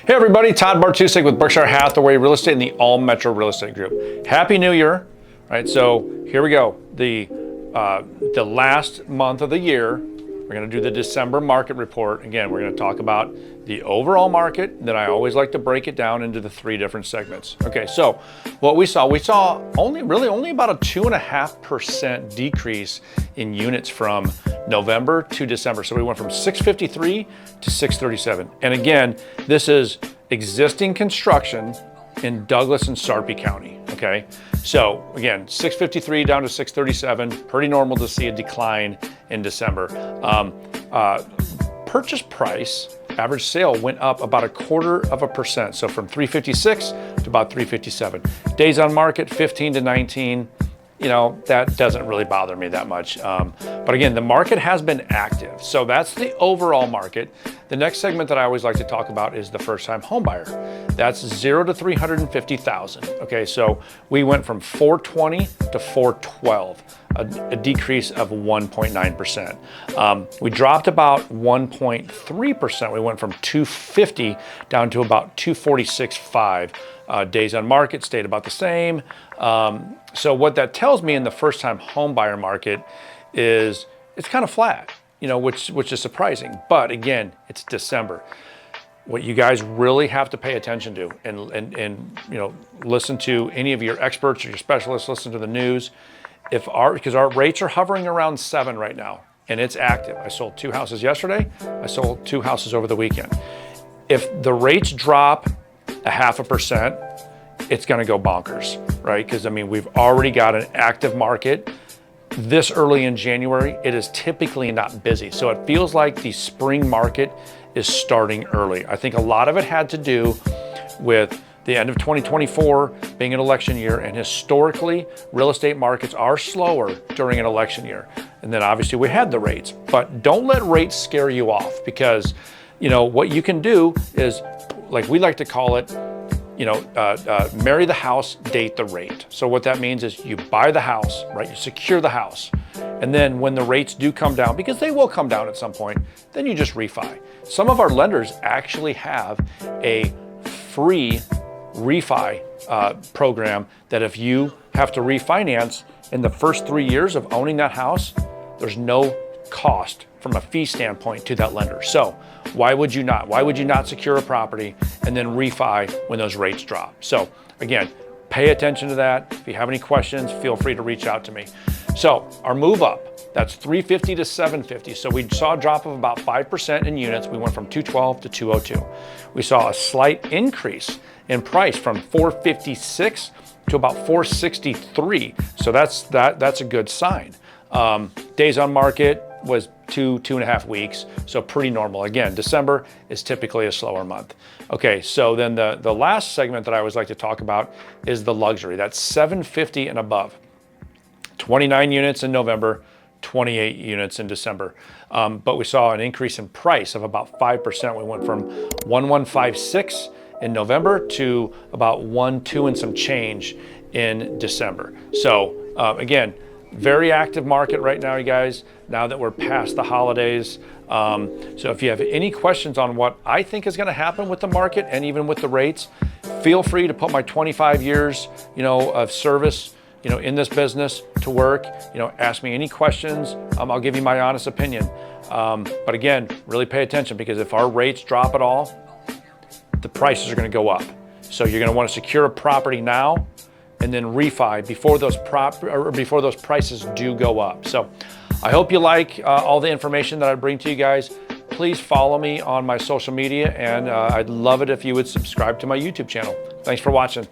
Hey everybody, Todd Bartusek with Berkshire Hathaway Real Estate and the All Metro Real Estate Group. Happy New Year! All right, so here we go. The last month of the year, we're going to do the December market report. Again, we're going to talk about the overall market. Then I always like to break it down into the three different segments. Okay, so what we saw only about a 2.5% decrease in units from November to December. So we went from 653 to 637. And again, this is existing construction in Douglas and Sarpy County, okay? So again, 653 down to 637, pretty normal to see a decline in December. Purchase price, average sale went up about 0.25%. So from 356 to about 357. Days on market, 15 to 19. You know, that doesn't really bother me that much. But again, the market has been active. So that's the overall market. The next segment that I always like to talk about is the first-time home buyer. That's 0 to 350,000. Okay, so we went from 420 to 412, a decrease of 1.9%. We dropped about 1.3%. We went from 250 down to about 246.5. Days on market stayed about the same. So what that tells me in the first-time home buyer market is it's kind of flat, you know, which is surprising. But again, it's December. What you guys really have to pay attention to, and you know, listen to any of your experts or your specialists, listen to the news. Because our rates are hovering around 7 right now, and it's active. I sold 2 houses yesterday. I sold 2 houses over the weekend. If the rates drop 0.5%, it's going to go bonkers, right? Because I mean, we've already got an active market. This early in January, it is typically not busy. So it feels like the spring market is starting early. I think a lot of it had to do with the end of 2024 being an election year, and historically, real estate markets are slower during an election year. And then obviously we had the rates, but don't let rates scare you off, because you know what you can do is, like we like to call it, you know, marry the house, date the rate. So what that means is you buy the house, right? You secure the house. And then when the rates do come down, because they will come down at some point, then you just refi. Some of our lenders actually have a free refi program that if you have to refinance in the first 3 years of owning that house, there's no cost from a fee standpoint to that lender. So why would you not? Why would you not secure a property and then refi when those rates drop? So again, pay attention to that. If you have any questions, feel free to reach out to me. So our move up, that's 350 to 750. So we saw a drop of about 5% in units. We went from 212 to 202. We saw a slight increase in price from 456 to about 463. So that's a good sign. Days on market was 2.5 weeks, so pretty normal. Again, December is typically a slower month. Okay, so then the last segment that I always like to talk about is the luxury. That's 750 and above. 29 units in November, 28 units in December. But we saw an increase in price of about 5%. We went from 1156 in November to about 12 and some change in December. So again, very active market right now, you guys, now that we're past the holidays. So if you have any questions on what I think is going to happen with the market and even with the rates, feel free to put my 25 years, you know, of service, you know, in this business to work. You know, ask me any questions. I'll give you my honest opinion. But again, really pay attention, because if our rates drop at all, the prices are going to go up. So you're going to want to secure a property now and then refi before those prices do go up. So I hope you like all the information that I bring to you guys. Please follow me on my social media, and I'd love it if you would subscribe to my YouTube channel. Thanks for watching.